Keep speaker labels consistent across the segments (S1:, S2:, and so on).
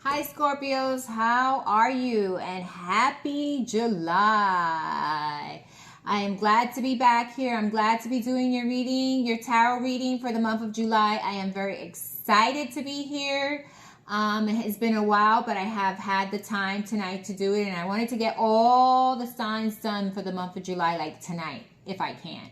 S1: Hi Scorpios, how are you? And happy July. I am glad to be back here. I'm glad to be doing your reading, your tarot reading for the month of July. I am very excited to be here. It has been a while, but I have had the time tonight to do it, and I wanted to get all the signs done for the month of July, like tonight, if I can.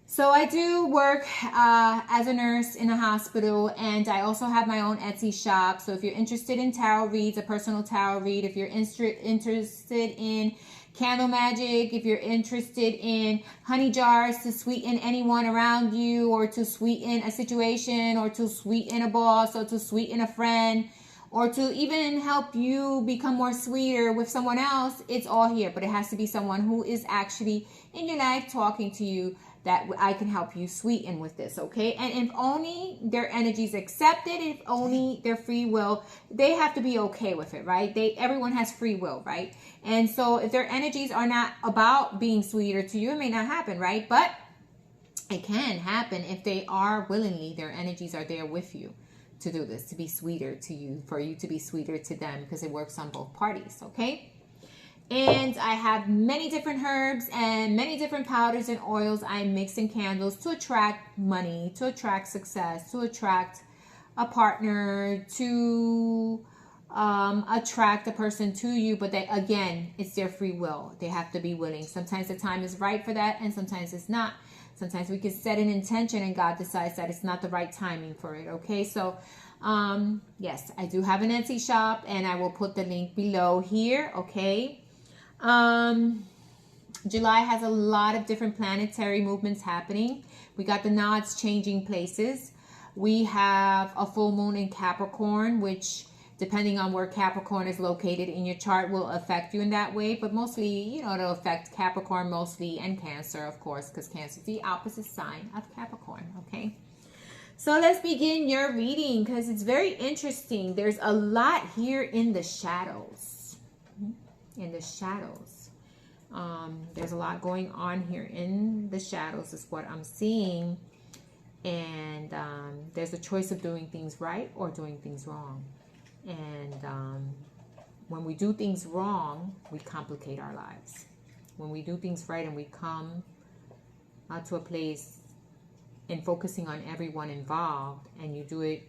S1: So I do work as a nurse in a hospital, and I also have my own Etsy shop. So if you're interested in tarot reads, a personal tarot read, if you're interested in candle magic, if you're interested in honey jars to sweeten anyone around you, or to sweeten a situation, or to sweeten a boss, or to sweeten a friend, or to even help you become more sweeter with someone else, it's all here. But it has to be someone who is actually in your life talking to you, that I can help you sweeten with this, okay? And if only their energies accepted, if only their free will, they have to be okay with it, right? Everyone has free will, right? And so if their energies are not about being sweeter to you, it may not happen, right? But it can happen if they are willingly, their energies are there with you to do this, to be sweeter to you, for you to be sweeter to them, because it works on both parties, okay? And I have many different herbs and many different powders and oils I mix in candles to attract money, to attract success, to attract a partner, to attract a person to you. But again, it's their free will. They have to be willing. Sometimes the time is right for that, and sometimes it's not. Sometimes we can set an intention and God decides that it's not the right timing for it, okay? So yes, I do have an Etsy shop, and I will put the link below here, okay? July has a lot of different planetary movements happening. We got the nods changing places. We have a full moon in Capricorn, which, depending on where Capricorn is located in your chart, will affect you in that way. But mostly, it'll affect Capricorn mostly, and Cancer, of course, because Cancer is the opposite sign of Capricorn, okay? So let's begin your reading, because it's very interesting. There's a lot here in the shadows. In the shadows. There's a lot going on here in the shadows is what I'm seeing. And there's a choice of doing things right or doing things wrong. And when we do things wrong, we complicate our lives. When we do things right and we come to a place in focusing on everyone involved, and you do it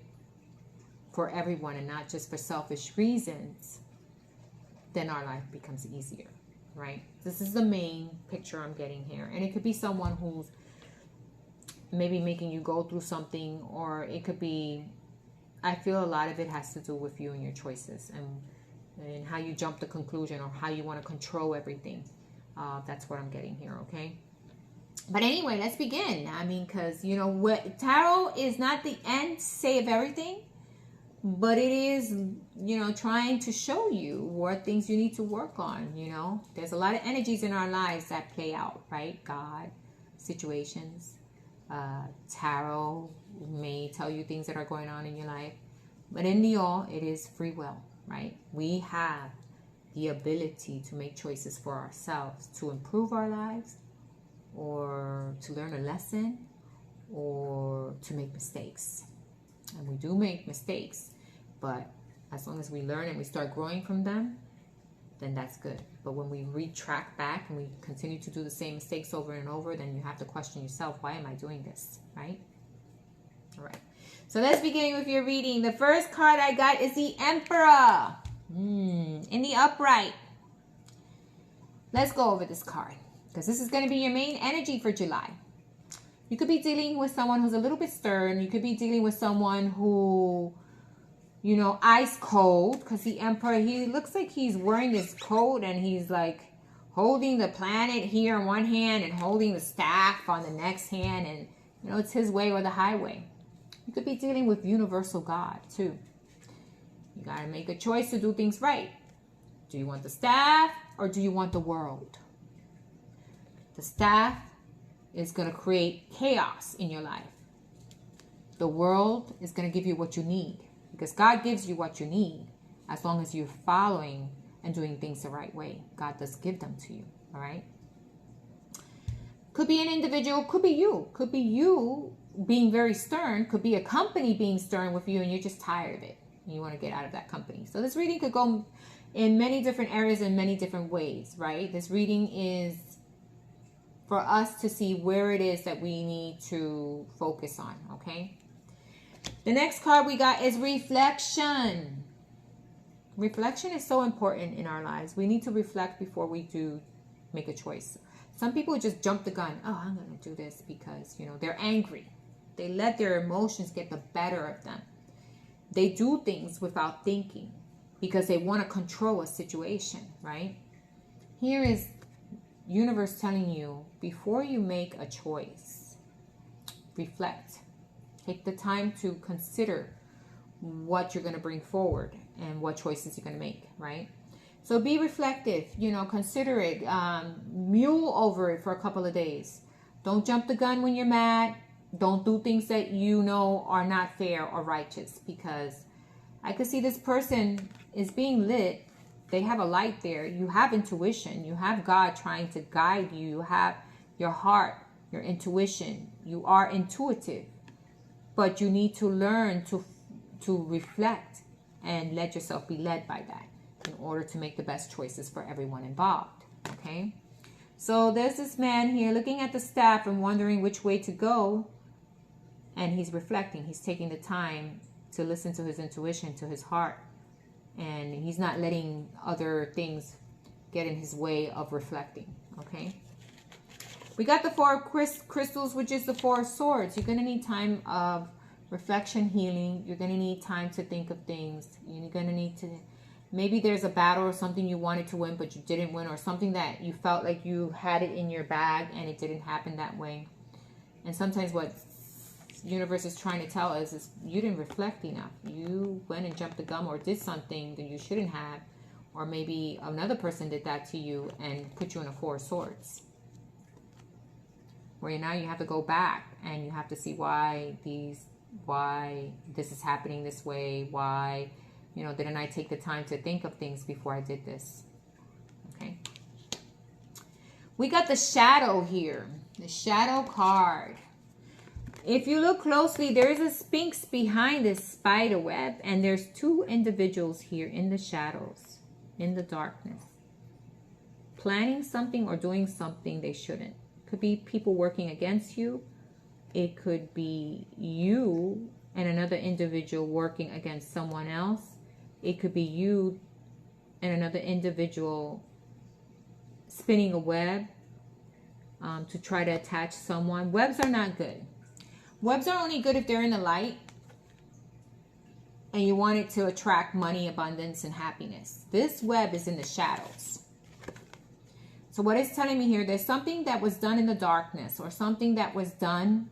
S1: for everyone and not just for selfish reasons, then our life becomes easier, right? This is the main picture I'm getting here. And it could be someone who's maybe making you go through something, or it could be, I feel a lot of it has to do with you and your choices, and how you jump to conclusion, or how you want to control everything. That's what I'm getting here, okay? But anyway, let's begin. I mean, because, what tarot is not the end say of everything, but it is, trying to show you what things you need to work on, There's a lot of energies in our lives that play out, right? God, situations, tarot may tell you things that are going on in your life. But in the all, it is free will, right? We have the ability to make choices for ourselves, to improve our lives, or to learn a lesson, or to make mistakes. And we do make mistakes, but as long as we learn and we start growing from them, then that's good. But when we retract back and we continue to do the same mistakes over and over, then you have to question yourself, why am I doing this, right? All right. So let's begin with your reading. The first card I got is the Emperor in the upright. Let's go over this card, because this is going to be your main energy for July. You could be dealing with someone who's a little bit stern. You could be dealing with someone who, ice cold, because the Emperor, he looks like he's wearing this coat, and he's like holding the planet here in one hand and holding the staff on the next hand, and it's his way or the highway. You could be dealing with universal God too. You got to make a choice to do things right. Do you want the staff, or do you want the world? The staff is going to create chaos in your life. The world is going to give you what you need, because God gives you what you need as long as you're following and doing things the right way. God does give them to you, all right? Could be an individual, could be you. Could be you being very stern, could be a company being stern with you and you're just tired of it. And you want to get out of that company. So this reading could go in many different areas in many different ways, right? This reading is for us to see where it is that we need to focus on, okay? The next card we got is reflection. Reflection is so important in our lives. We need to reflect before we do make a choice. Some people just jump the gun. Oh, I'm going to do this because, you know, they're angry. They let their emotions get the better of them. They do things without thinking because they want to control a situation, right? Here is universe telling you, before you make a choice, reflect. Take the time to consider what you're going to bring forward and what choices you're going to make, right? So be reflective, you know, consider it, mule over it for a couple of days. Don't jump the gun when you're mad. Don't do things that you know are not fair or righteous, because I could see this person is being lit. They have a light there. You have intuition. You have God trying to guide you. You have your heart, your intuition. You are intuitive, but you need to learn to reflect and let yourself be led by that in order to make the best choices for everyone involved, okay? So there's this man here looking at the staff and wondering which way to go, and he's reflecting. He's taking the time to listen to his intuition, to his heart, and he's not letting other things get in his way of reflecting, okay? We got the 4 crystals, which is the 4 swords. You're going to need time of reflection, healing. You're going to need time to think of things. You're going to need to, maybe there's a battle or something you wanted to win but you didn't win, or something that you felt like you had it in your bag and it didn't happen that way. And sometimes what universe is trying to tell us is you didn't reflect enough. You went and jumped the gun or did something that you shouldn't have, or maybe another person did that to you and put you in a 4 of swords, where now you have to go back and you have to see why this is happening this way. Why, you know, didn't I take the time to think of things before I did this? Okay. We got the shadow here, the shadow card. If you look closely, there is a sphinx behind this spider web, and there's 2 individuals here in the shadows, in the darkness, planning something or doing something they shouldn't. Could be people working against you. It could be you and another individual working against someone else. It could be you and another individual spinning a web to try to attach someone. Webs are not good. Webs are only good if they're in the light and you want it to attract money, abundance, and happiness. This web is in the shadows. So what it's telling me here, there's something that was done in the darkness, or something that was done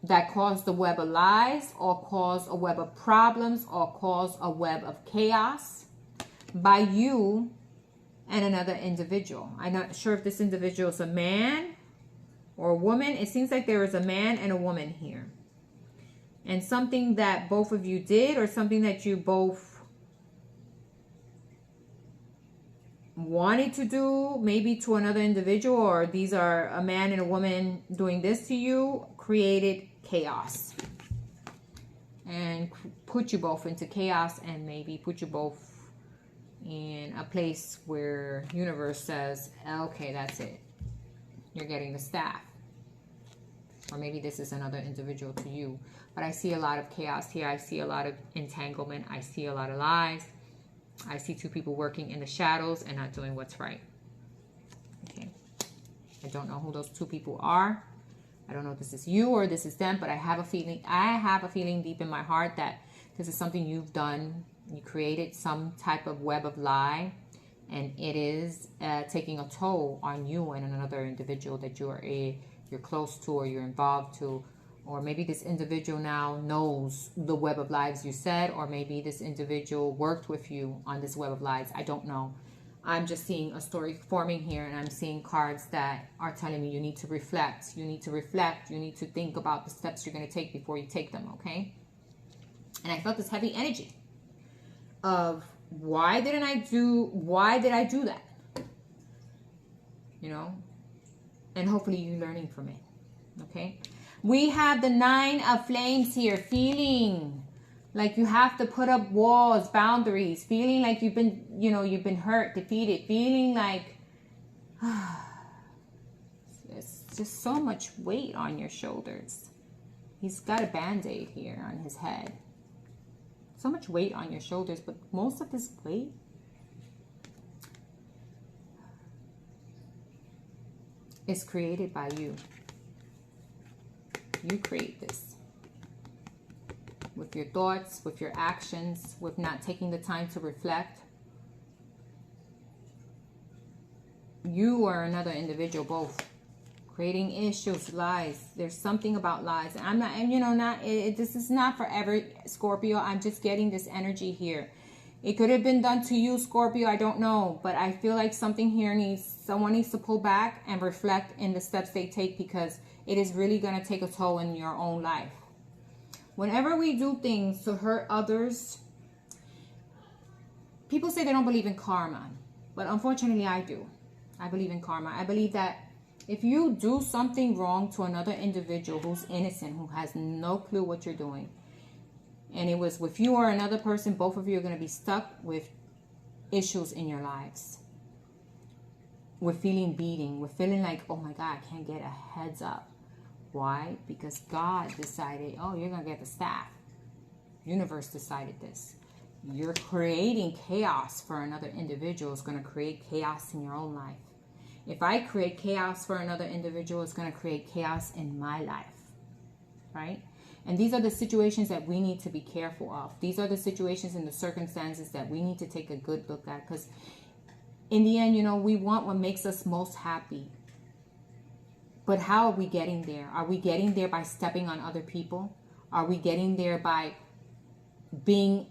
S1: that caused a web of lies, or caused a web of problems, or caused a web of chaos by you and another individual. I'm not sure if this individual is a man or a woman. It seems like there is a man and a woman here. And something that both of you did, or something that you both wanted to do, maybe to another individual, or these are a man and a woman doing this to you, created chaos and put you both into chaos, and maybe put you both in a place where universe says, okay, that's it, you're getting the staff. Or maybe this is another individual to you, but I see a lot of chaos here. I see a lot of entanglement. I see a lot of lies. I see 2 people working in the shadows and not doing what's right. Okay. I don't know who those 2 people are. I don't know if this is you or this is them, but I have a feeling deep in my heart that this is something you've done. You created some type of web of lie, and it is taking a toll on you and another individual that you're close to, or you're involved to. Or maybe this individual now knows the web of lies you said, or maybe this individual worked with you on this web of lies. I don't know. I'm just seeing a story forming here, and I'm seeing cards that are telling me you need to reflect. You need to reflect. You need to think about the steps you're going to take before you take them, okay? And I felt this heavy energy of why did I do that? You know? And hopefully you're learning from it. Okay. We have the 9 of Flames here. Feeling like you have to put up walls, boundaries. Feeling like you've been, you've been hurt, defeated. Feeling like there's just so much weight on your shoulders. He's got a band-aid here on his head. So much weight on your shoulders, but most of this weight is created by you. You create this with your thoughts, with your actions, with not taking the time to reflect. You or another individual, both creating issues, lies. There's something about lies. I'm not, and this is not forever, Scorpio. I'm just getting this energy here. It could have been done to you, Scorpio. I don't know, but I feel like something here someone needs to pull back and reflect in the steps they take, because it is really going to take a toll in your own life. Whenever we do things to hurt others, people say they don't believe in karma, but unfortunately I do. I believe in karma. I believe that if you do something wrong to another individual who's innocent, who has no clue what you're doing, and it was with you or another person, both of you are going to be stuck with issues in your lives. With feeling beating, with feeling like, oh my God, I can't get a heads up. Why? Because God decided, oh, you're going to get the staff. Universe decided this. You're creating chaos for another individual. It's going to create chaos in your own life. If I create chaos for another individual, it's going to create chaos in my life. Right? And these are the situations that we need to be careful of. These are the situations and the circumstances that we need to take a good look at. Because in the end, we want what makes us most happy. But how are we getting there? Are we getting there by stepping on other people? Are we getting there by being,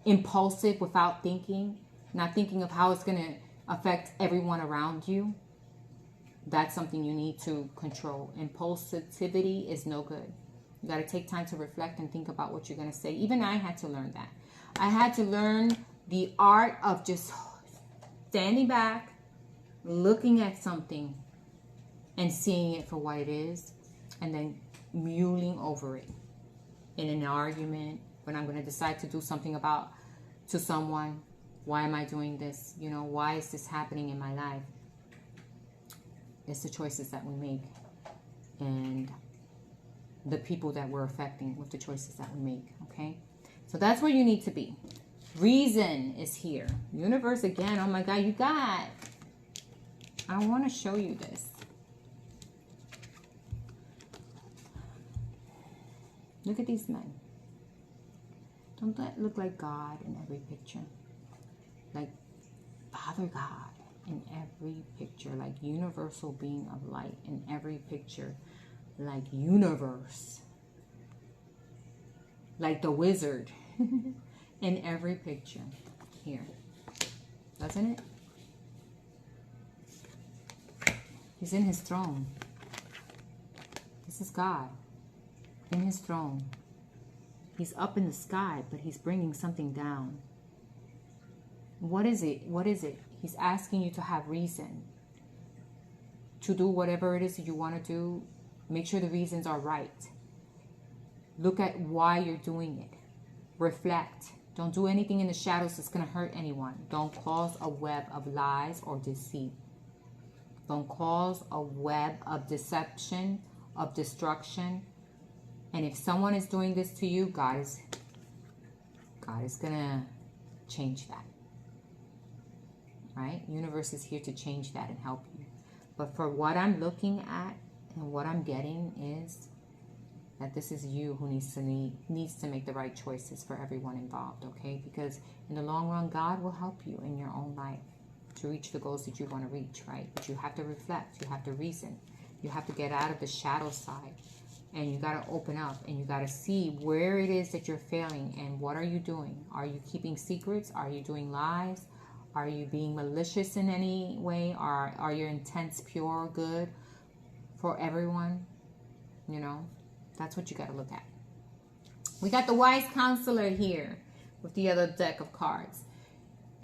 S1: impulsive without thinking? Not thinking of how it's going to affect everyone around you? That's something you need to control. Impulsivity is no good. You got to take time to reflect and think about what you're going to say. Even I had to learn that. I had to learn the art of just standing back, looking at something and seeing it for what it is, and then mulling over it in an argument. When I'm going to decide to do something to someone, why am I doing this? Why is this happening in my life? It's the choices that we make and the people that we're affecting with the choices that we make. Okay, so that's where you need to be. Reason is here. Universe again. Oh my God, I want to show you this. Look at these men. Don't that look like God in every picture? Like Father God in every picture. Like universal being of light in every picture. Like universe. Like the wizard in every picture here. Doesn't it? He's in his throne. This is God in his throne. He's up in the sky, but he's bringing something down. What is it? What is it? He's asking you to have reason to do whatever it is that you want to do. Make sure the reasons are right. Look at why you're doing it. Reflect. Don't do anything in the shadows that's going to hurt anyone. Don't cause a web of lies or deceit. Don't cause a web of deception, of destruction. And if someone is doing this to you, God is going to change that. Right? Universe is here to change that and help you. But for what I'm looking at and what I'm getting is that this is you who needs to make the right choices for everyone involved, okay? Because in the long run, God will help you in your own life to reach the goals that you want to reach, right? But you have to reflect. You have to reason. You have to get out of the shadow side. And you got to open up and you got to see where it is that you're failing and what are you doing? Are you keeping secrets? Are you doing lies? Are you being malicious in any way? Are your intents pure, good for everyone? That's what you got to look at. We got the wise counselor here with the other deck of cards.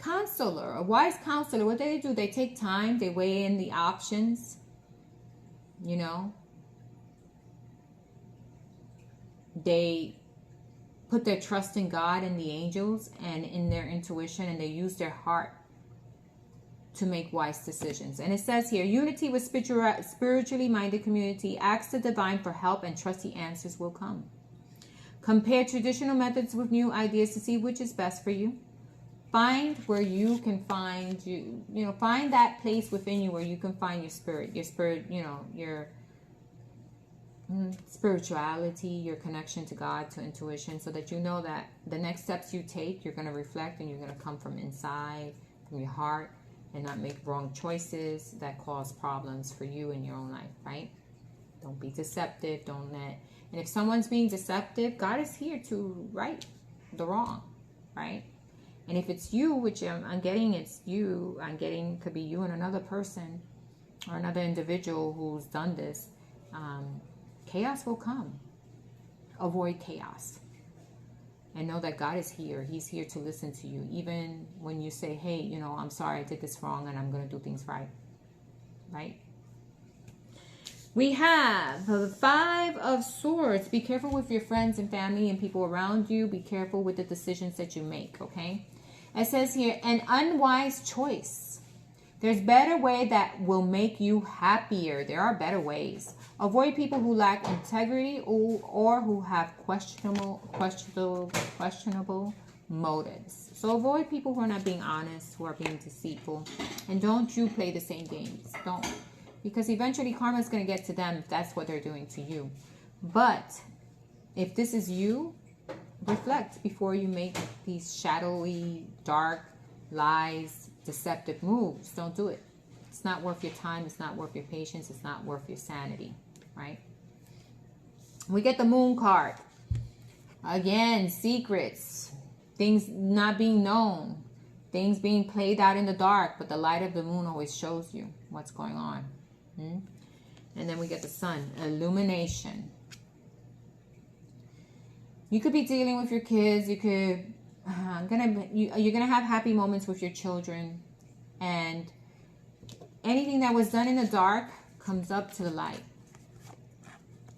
S1: Counselor, a wise counselor, what do? They take time. They weigh in the options. You know, they put their trust in God and the angels and in their intuition, and they use their heart to make wise decisions. And it says here, unity with spiritually minded community. Ask the divine for help and trust the answers will come. Compare traditional methods with new ideas to see which is best for you. Find where you can find find that place within you where you can find your spirit, your spirituality, your connection to God, to intuition, so that you know that the next steps you take, you're going to reflect and you're going to come from inside, from your heart, and not make wrong choices that cause problems for you in your own life, right? Don't be deceptive. And if someone's being deceptive, God is here to right the wrong, right? And if it's you, which I'm getting, it's you, could be you and another person or another individual who's done this, chaos will come. Avoid chaos. And know that God is here. He's here to listen to you. Even when you say, hey, I'm sorry I did this wrong and I'm going to do things right. Right? We have the 5 of Swords. Be careful with your friends and family and people around you. Be careful with the decisions that you make, okay? It says here, an unwise choice. There's better way that will make you happier. There are better ways. Avoid people who lack integrity or who have questionable motives. So avoid people who are not being honest, who are being deceitful. And don't you play the same games. Don't. Because eventually karma is going to get to them if that's what they're doing to you. But if this is you, reflect before you make these shadowy, dark, lies, deceptive moves. Don't do it. It's not worth your time. It's not worth your patience. It's not worth your sanity, right? We get the Moon card. Again, secrets, things not being known, things being played out in the dark, but the light of the moon always shows you what's going on. And then we get the Sun, illumination. You could be dealing with your kids. You could, you're gonna have happy moments with your children, and anything that was done in the dark comes up to the light.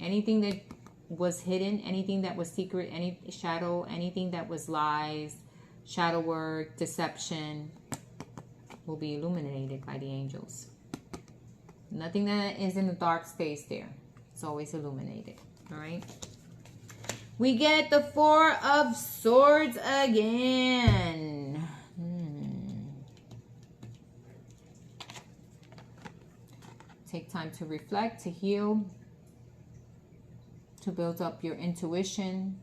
S1: Anything that was hidden, anything that was secret, any shadow, anything that was lies, shadow work, deception, will be illuminated by the angels. Nothing that is in the dark stays there. It's always illuminated. All right. We get the 4 of Swords again. Take time to reflect, to heal, to build up your intuition,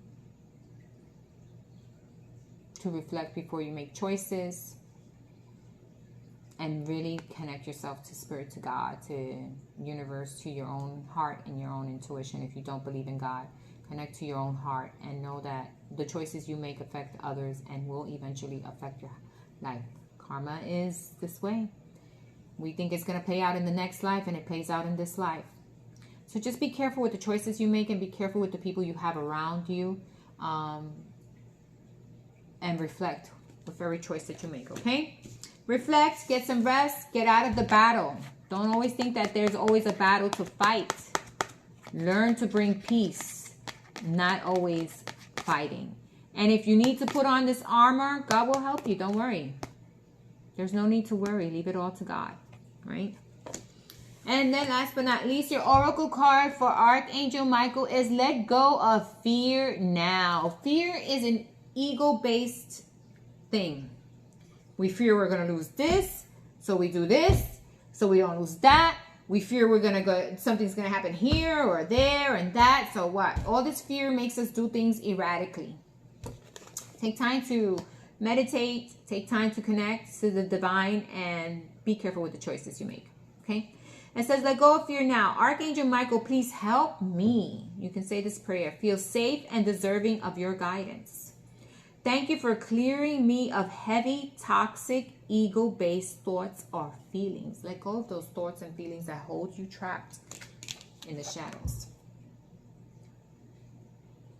S1: to reflect before you make choices, and really connect yourself to Spirit, to God, to universe, to your own heart and your own intuition. If you don't believe in God, connect to your own heart and know that the choices you make affect others and will eventually affect your life. Karma is this way. We think it's going to play out in the next life, and it plays out in this life. So just be careful with the choices you make, and be careful with the people you have around you, and reflect with every choice that you make, okay? Reflect, get some rest, get out of the battle. Don't always think that there's always a battle to fight. Learn to bring peace, not always fighting. And if you need to put on this armor, God will help you. Don't worry. There's no need to worry. Leave it all to God, right? And then last but not least, your oracle card for Archangel Michael is let go of fear now. Fear is an ego-based thing. We fear we're going to lose this, so we do this, so we don't lose that. We fear we're going to go, something's going to happen here or there and that, so what? All this fear makes us do things erratically. Take time to meditate, take time to connect to the divine, and be careful with the choices you make, okay? It says, let go of fear now. Archangel Michael, please help me. You can say this prayer. Feel safe and deserving of your guidance. Thank you for clearing me of heavy, toxic, ego-based thoughts or feelings. Let go of those thoughts and feelings that hold you trapped in the shadows.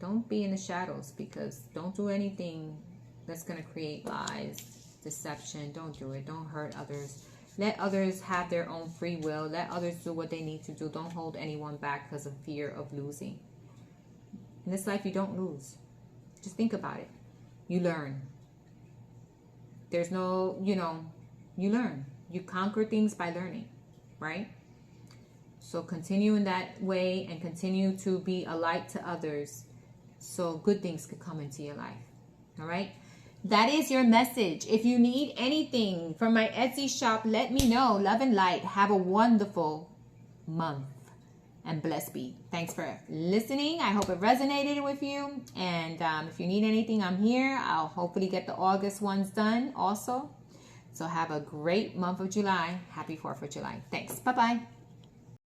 S1: Don't be in the shadows, because don't do anything that's going to create lies, deception. Don't do it. Don't hurt others. Let others have their own free will. Let others do what they need to do. Don't hold anyone back because of fear of losing. In this life, you don't lose. Just think about it. You learn. There's no, you learn. You conquer things by learning, right? So continue in that way and continue to be a light to others so good things could come into your life. All right? That is your message. If you need anything from my Etsy shop, let me know. Love and light. Have a wonderful month. And blessed be. Thanks for listening. I hope it resonated with you. And if you need anything, I'm here. I'll hopefully get the August ones done also. So have a great month of July. Happy 4th of July. Thanks. Bye-bye.